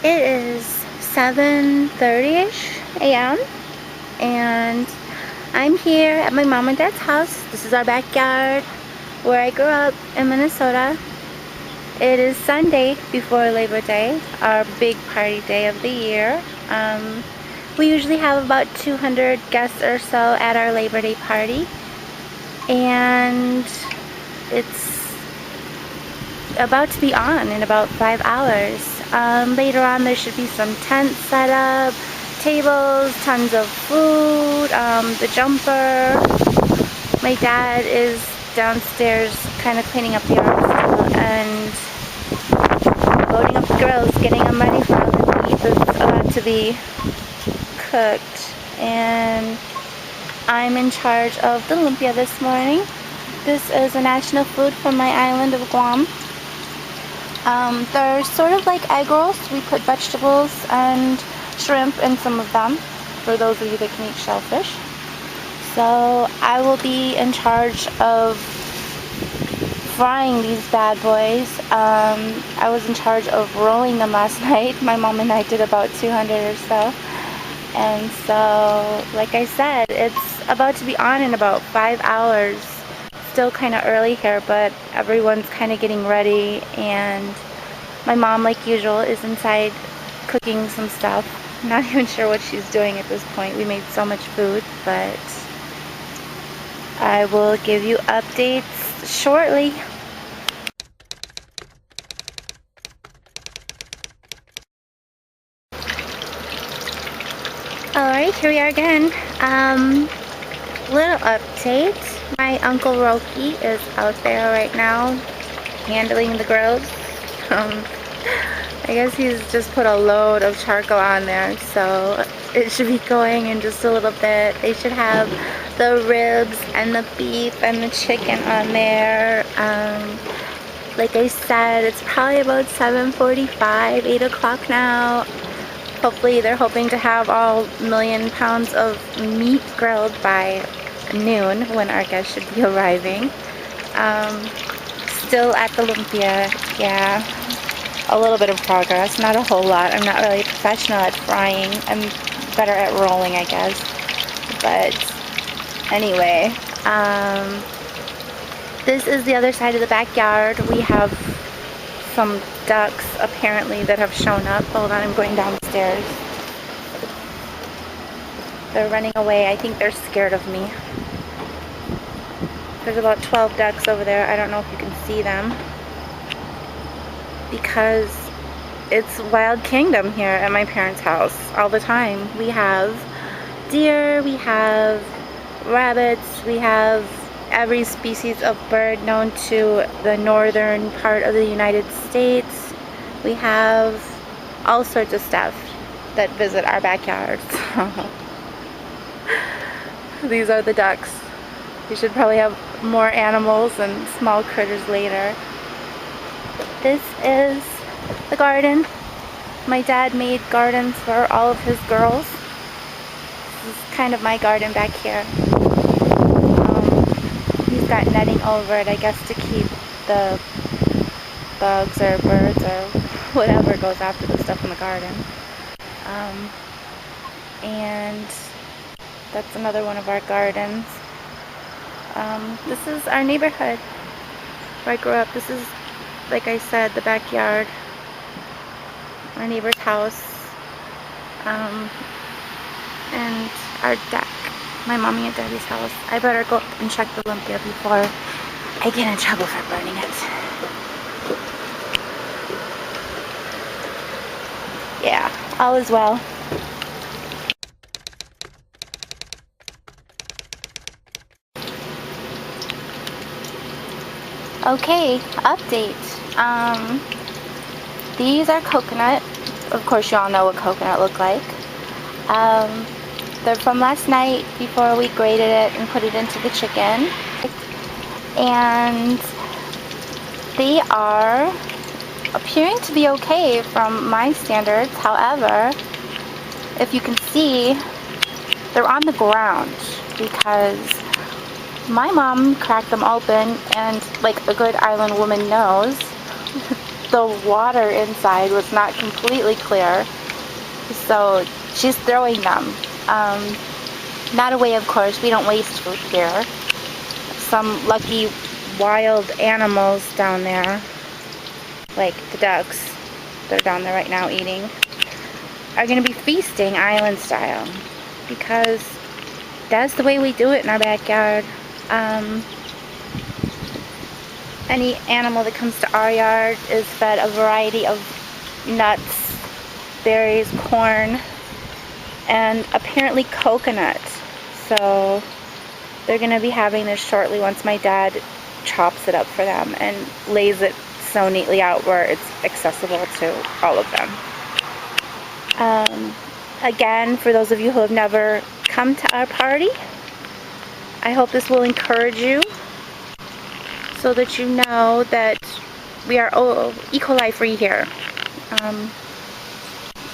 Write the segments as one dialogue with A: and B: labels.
A: It is 7:30-ish a.m. and I'm here at my mom and dad's house. This is our backyard where I grew up in Minnesota. It is Sunday before Labor Day, our big party day of the year. We usually have about 200 guests or so at our Labor Day party, and it's about to be on in about 5 hours. Later on there should be some tents set up, tables, tons of food, the jumper. My dad is downstairs kind of cleaning up the yard still and loading up the grills, getting them ready for all the meat that's about to be cooked. And I'm in charge of the lumpia this morning. This is a national food from my island of Guam. They're sort of like egg rolls. We put vegetables and shrimp in some of them, for those of you that can eat shellfish. So I will be in charge of frying these bad boys. I was in charge of rolling them last night. My mom and I did about 200 or so. And so, like I said, it's about to be on in about 5 hours. Still kind of early here, but everyone's kind of getting ready, and my mom, like usual, is inside cooking some stuff. I'm not even sure what she's doing at this point. We made so much food, but I will give you updates shortly. Alright, here we are again. Little update. My Uncle Roki is out there right now handling the grills. I guess he's just put a load of charcoal on there, so it should be going in just a little bit. They should have the ribs and the beef and the chicken on there. Like I said, it's probably about 7:45, 8 o'clock now. Hopefully they're hoping to have all 1,000,000 pounds of meat grilled by noon, when our guests should be arriving. Still at the lumpia, yeah. A little bit of progress, not a whole lot. I'm not really a professional at frying. I'm better at rolling, I guess. But anyway, this is the other side of the backyard. We have some ducks apparently that have shown up. Hold on, I'm going downstairs. They're running away. I think they're scared of me. There's about 12 ducks over there. I don't know if you can see them, because it's wild kingdom here at my parents' house all the time. We have deer, we have rabbits, we have every species of bird known to the northern part of the United States. We have all sorts of stuff that visit our backyard. These are the ducks. We should probably have more animals and small critters later. This is the garden. My dad made gardens for all of his girls. This is kind of my garden back here. He's got netting over it, I guess, to keep the bugs or birds or whatever goes after the stuff in the garden. And that's another one of our gardens. This is our neighborhood where I grew up. This is, like I said, the backyard, our neighbor's house, and our deck, my mommy and daddy's house. I better go up and check the lumpia before I get in trouble for burning it. Yeah, all is well. Okay, update. These are coconut. Of course, you all know what coconut look like. They're from last night before we grated it and put it into the chicken. And they are appearing to be okay from my standards. However, if you can see, they're on the ground because my mom cracked them open, and like a good island woman knows, the water inside was not completely clear, so she's throwing them. Not away, of course. We don't waste food here. Some lucky wild animals down there, like the ducks, they're down there right now eating, are going to be feasting island style, because that's the way we do it in our backyard. Any animal that comes to our yard is fed a variety of nuts, berries, corn, and apparently coconut. So they're going to be having this shortly once my dad chops it up for them and lays it so neatly out where it's accessible to all of them. Again, for those of you who have never come to our party, I hope this will encourage you so that you know that we are E. coli free here.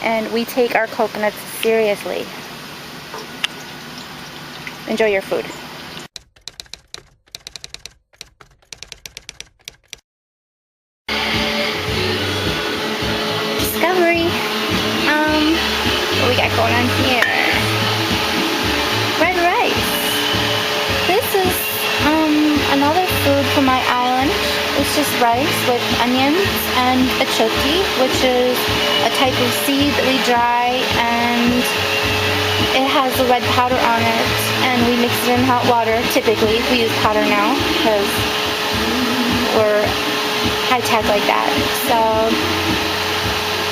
A: And we take our coconuts seriously. Enjoy your food. Discovery. What we got going on here? Red rice. This is another food from my island. It's just rice with onions and achote, which is a type of seed that we dry, and it has the red powder on it, and we mix it in hot water. Typically, we use powder now because we're high-tech like that. So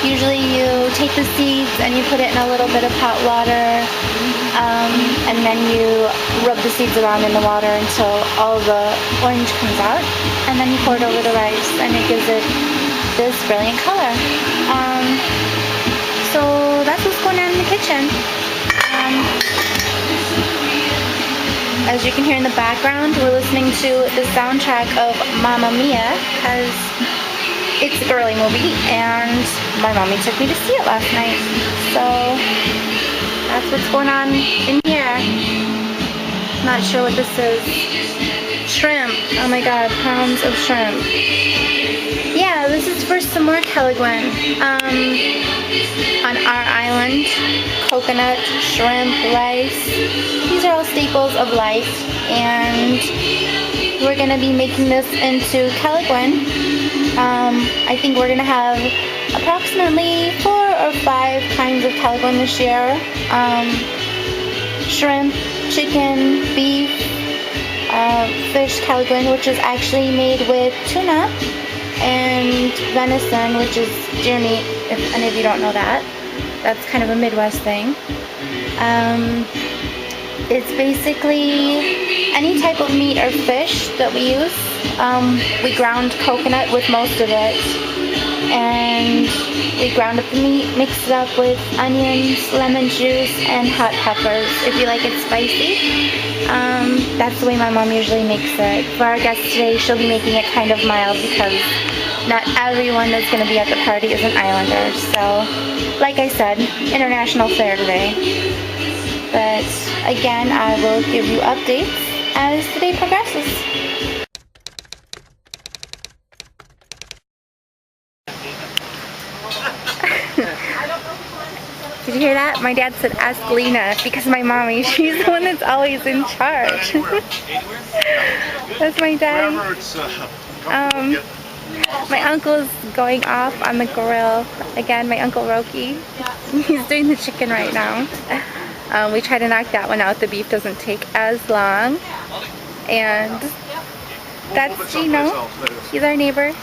A: usually you take the seeds and you put it in a little bit of hot water, and then you rub the seeds around in the water until all the orange comes out, and then you pour it over the rice, and it gives it this brilliant color. So that's what's going on in the kitchen. As you can hear in the background, we're listening to the soundtrack of Mamma Mia, because it's a girly movie, and my mommy took me to see it last night. So that's what's going on in here. Not sure what this is. Shrimp. Oh my god, pounds of shrimp. Yeah, this is for some more Kelliguen. On our island, coconut, shrimp, rice. These are all staples of life, and we're going to be making this into Kelliguen. I think we're going to have approximately 4 or 5 kinds of Kelliguen this year. Shrimp, chicken, beef, fish Kelliguen, which is actually made with tuna, and venison, which is deer meat, if any of you don't know that. That's kind of a Midwest thing. It's basically any type of meat or fish that we use. We ground coconut with most of it, and we ground up the meat, mix it up with onions, lemon juice, and hot peppers if you like it spicy. That's the way my mom usually makes it. For our guest today, she'll be making it kind of mild because not everyone that's going to be at the party is an islander. So, like I said, international fare today. But again, I will give you updates as the day progresses. Did you hear that? My dad said ask Lena, because my mommy, she's the one that's always in charge. That's my dad. My uncle's going off on the grill. Again, my Uncle Roki. He's doing the chicken right now. We try to knock that one out. The beef doesn't take as long. And that's Gino. He's our neighbor.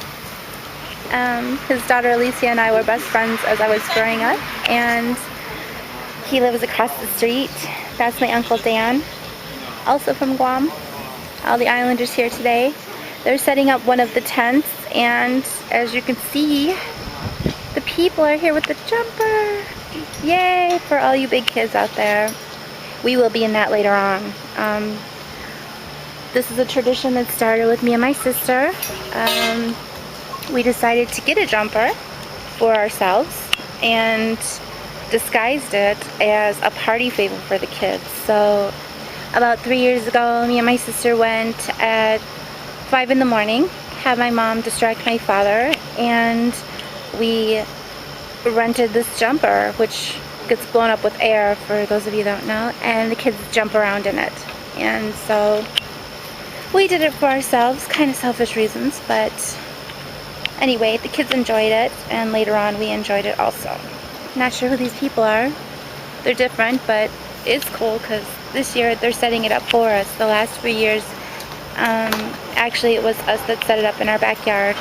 A: His daughter Alicia and I were best friends as I was growing up, and he lives across the street. That's my Uncle Dan, also from Guam. All the islanders here today. They're setting up one of the tents, and as you can see, the people are here with the jumper. Yay for all you big kids out there. We will be in that later on. This is a tradition that started with me and my sister. We decided to get a jumper for ourselves and disguised it as a party favor for the kids. So about 3 years ago, me and my sister went at 5 in the morning, have my mom distract my father, and we rented this jumper, which gets blown up with air, for those of you that don't know, and the kids jump around in it. And so we did it for ourselves, kind of selfish reasons, but anyway, the kids enjoyed it, and later on we enjoyed it also. Not sure who these people are. They're different, but it's cool because this year they're setting it up for us. The last 3 years, actually it was us that set it up in our backyard.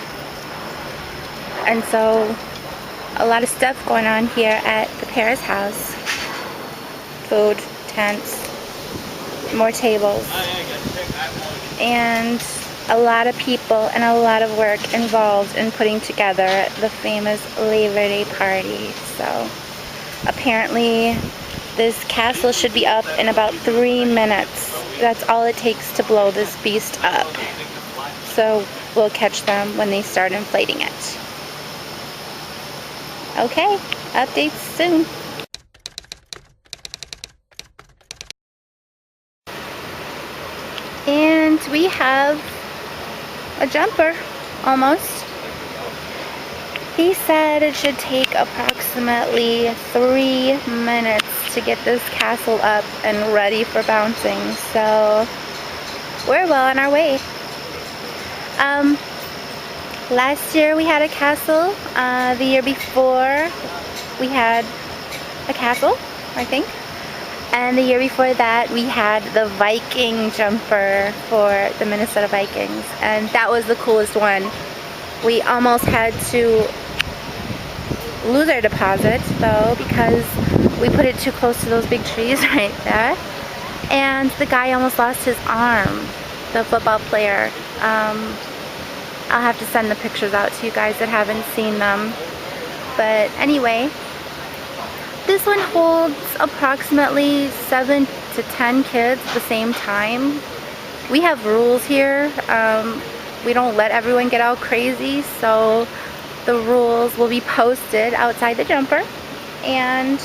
A: And so a lot of stuff going on here at the Perez house. Food, tents, more tables, and a lot of people and a lot of work involved in putting together the famous Labor Day party. So apparently this castle should be up in about 3 minutes. That's all it takes to blow this beast up. So we'll catch them when they start inflating it. Okay, updates soon. And we have a jumper, almost. He said it should take approximately 3 minutes to get this castle up and ready for bouncing. So we're well on our way. Last year we had a castle. The year before we had a castle, I think. And the year before that we had the Viking jumper for the Minnesota Vikings. And that was the coolest one. We almost had to lose our deposit though, because we put it too close to those big trees right there. And the guy almost lost his arm, the football player. I'll have to send the pictures out to you guys that haven't seen them. But anyway, this one holds approximately 7 to 10 kids at the same time. We have rules here. We don't let everyone get all crazy, so the rules will be posted outside the jumper, and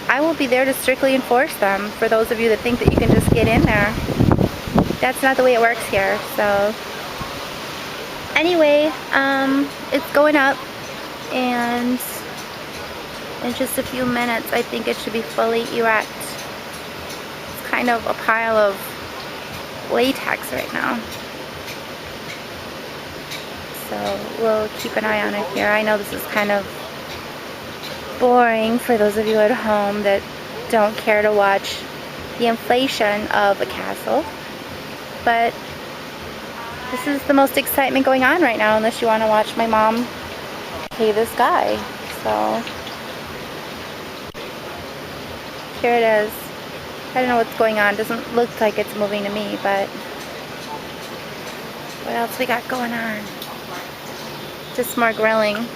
A: I will be there to strictly enforce them for those of you that think that you can just get in there. That's not the way it works here. So anyway, it's going up, and in just a few minutes I think it should be fully erect. It's kind of a pile of latex right now. So we'll keep an eye on it here. I know this is kind of boring for those of you at home that don't care to watch the inflation of a castle, but this is the most excitement going on right now, unless you want to watch my mom pay this guy. So here it is. I don't know what's going on. Doesn't look like it's moving to me, but what else we got going on? Just more grilling.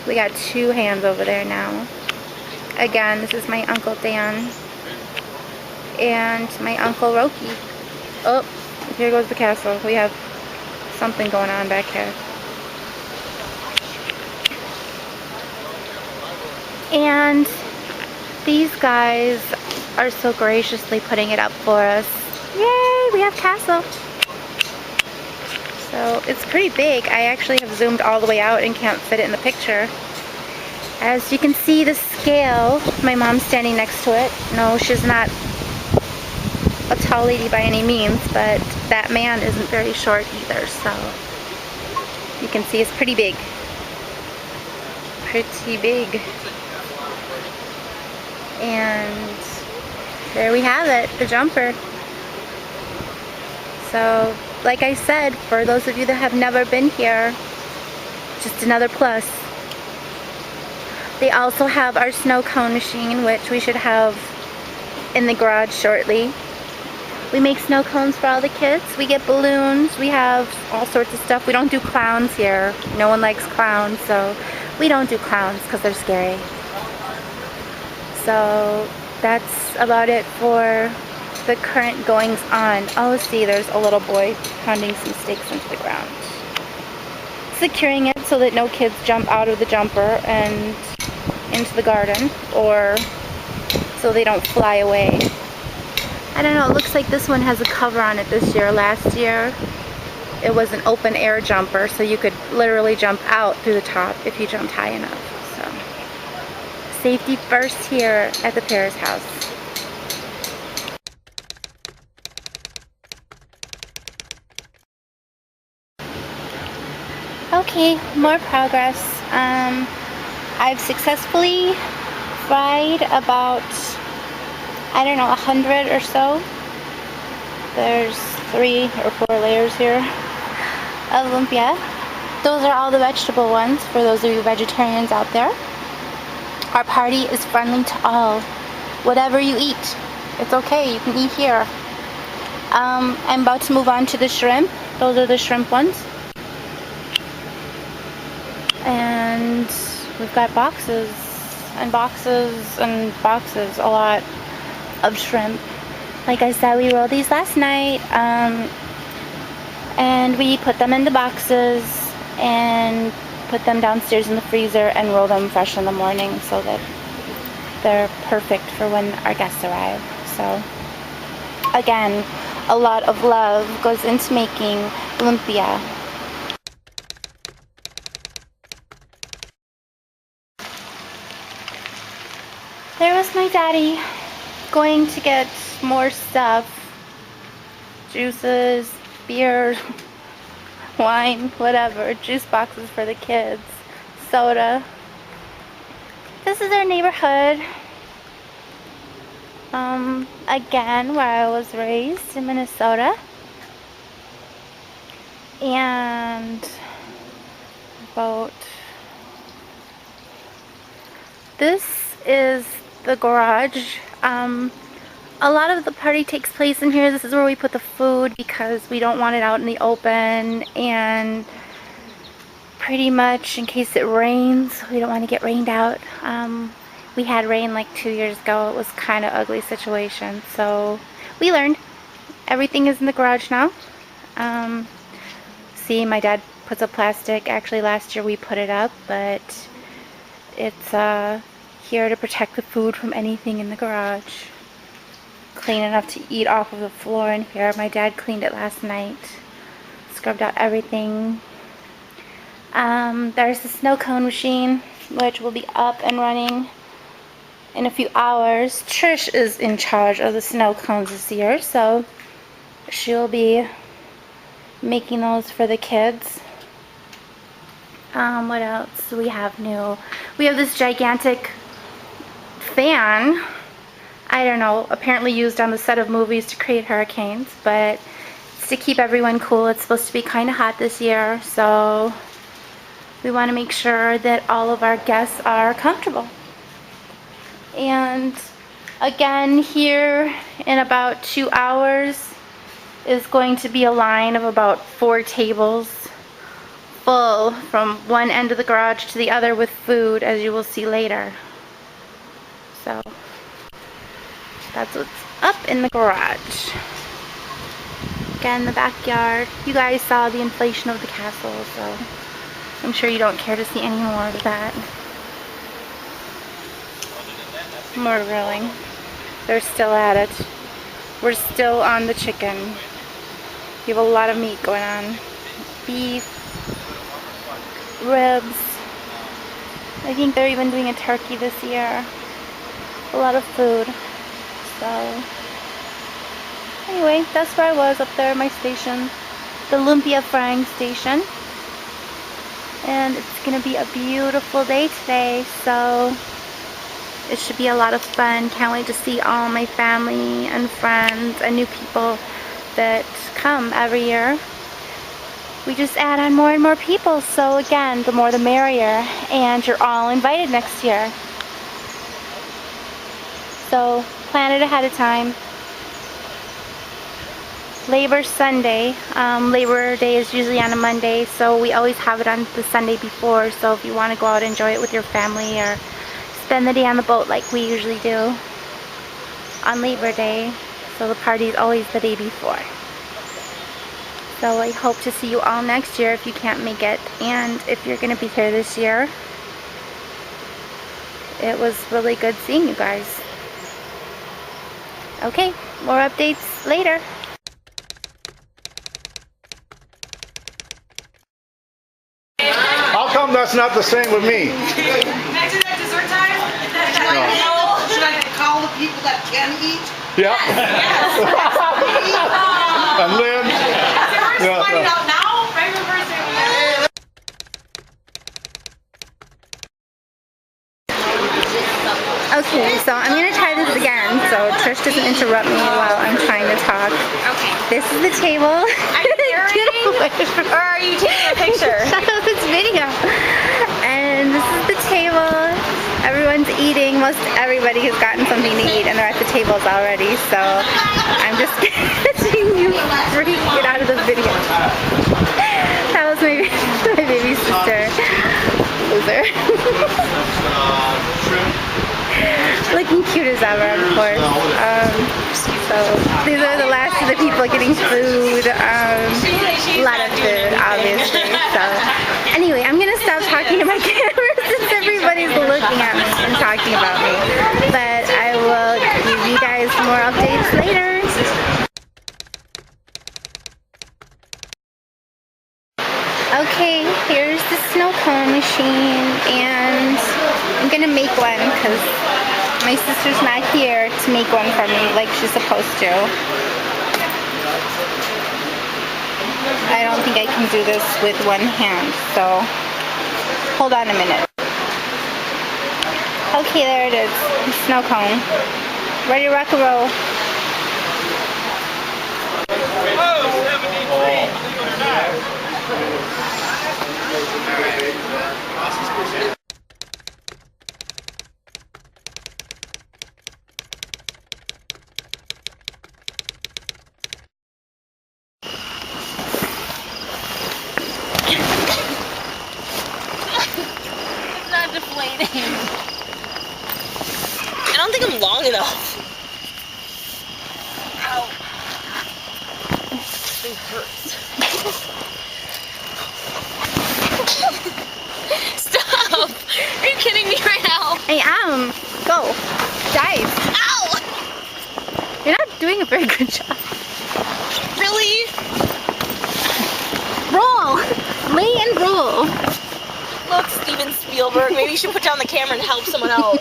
A: We got 2 hands over there now. Again, this is my Uncle Dan and my Uncle Roki. Oh, here goes the castle. We have something going on back here. And these guys are so graciously putting it up for us. Yay, we have castle. So it's pretty big. I actually have zoomed all the way out and can't fit it in the picture. As you can see the scale, my mom's standing next to it. No, she's not a tall lady by any means, but that man isn't very short either, so you can see it's pretty big. Pretty big. And there we have it, the jumper. So, like I said, for those of you that have never been here, just another plus. They also have our snow cone machine, which we should have in the garage shortly. We make snow cones for all the kids. We get balloons. We have all sorts of stuff. We don't do clowns here. No one likes clowns, so we don't do clowns because they're scary. So that's about it for the current goings on. Oh, see, there's a little boy pounding some stakes into the ground, securing it so that no kids jump out of the jumper and into the garden, or so they don't fly away. I don't know, it looks like this one has a cover on it this year. Last year it was an open air jumper, so you could literally jump out through the top if you jumped high enough. So safety first here at the Perez house. Okay, more progress. I've successfully fried about, I don't know, 100 or so. There's 3 or 4 layers here of lumpia. Those are all the vegetable ones for those of you vegetarians out there. Our party is friendly to all. Whatever you eat, it's okay, you can eat here. I'm about to move on to the shrimp. Those are the shrimp ones. And we've got boxes and boxes and boxes, a lot of shrimp. Like I said, we rolled these last night, and we put them in the boxes and put them downstairs in the freezer and roll them fresh in the morning so that they're perfect for when our guests arrive. So again, a lot of love goes into making lumpia. There was my daddy going to get more stuff, juices, beer, wine, whatever, juice boxes for the kids, soda. This is our neighborhood, again, where I was raised in Minnesota. And about, this is the garage. A lot of the party takes place in here. This is where we put the food because we don't want it out in the open, and pretty much in case it rains, we don't want to get rained out. We had rain like 2 years ago. It was kind of ugly situation, so we learned. Everything is in the garage now. See, my dad puts up plastic. Actually, last year we put it up, but it's here to protect the food from anything in the garage. Clean enough to eat off of the floor in here. My dad cleaned it last night. Scrubbed out everything. There's the snow cone machine, which will be up and running in a few hours. Trish is in charge of the snow cones this year, so she'll be making those for the kids. What else do we have new? We have this gigantic fan. I don't know, apparently used on the set of movies to create hurricanes, but it's to keep everyone cool. It's supposed to be kind of hot this year, so we want to make sure that all of our guests are comfortable. And again, here in about 2 hours is going to be a line of about 4 tables full from one end of the garage to the other with food, as you will see later. So that's what's up in the garage. Again, the backyard. You guys saw the inflation of the castle, so I'm sure you don't care to see any more of that. More grilling. They're still at it. We're still on the chicken. We have a lot of meat going on. Beef, ribs. I think they're even doing a turkey this year. A lot of food. So anyway, that's where I was, up there at my station, the lumpia frying station. And it's gonna be a beautiful day today, so it should be a lot of fun. Can't wait to see all my family and friends and new people that come every year. We just add on more and more people, so again, the more the merrier, and you're all invited next year. So plan it ahead of time. Labor Sunday. Labor Day is usually on a Monday, so we always have it on the Sunday before. So if you want to go out and enjoy it with your family or spend the day on the boat like we usually do on Labor Day, so the party is always the day before. So I hope to see you all next year if you can't make it, and if you're going to be here this year. It was really good seeing you guys. Okay, more updates later.
B: that's not the same with me.
C: Imagine that dessert time.
D: Should I call the people that can eat?
B: Yeah.
C: Yes.
B: And Lynn.
C: We're just finding out now, right when we're saying
A: Okay, so I'm gonna try this again so Trish doesn't interrupt me while I'm trying to talk.
C: Okay.
A: This is the table.
C: Are you narrating? Or are you taking a picture?
A: Shut up, it's video. And this is the table. Everyone's eating. Most everybody has gotten something to eat and they're at the tables already. So I'm just catching you freak it out of the video. That was my baby sister. Loser. Looking cute as ever, of course. So these are the last of the people getting food. A lot of food, obviously. So anyway, I'm gonna stop talking to my camera since everybody's looking at me and talking about me. But I will give you guys more updates later. Okay, here's the snow cone machine, and I'm gonna make one because my sister's not here to make one for me like she's supposed to. I don't think I can do this with one hand, so hold on a minute. Okay, there it is, the snow cone. Ready to rock and roll.
C: It's not deflating. I don't think I'm long enough. Ow. This thing hurts. Stop! Are you kidding me right now?
A: I am. Go. Dive.
C: Ow!
A: You're not doing a very good job.
C: Really?
A: Roll. Lay and roll.
C: Look, Steven Spielberg, maybe you should put down the camera and help someone out.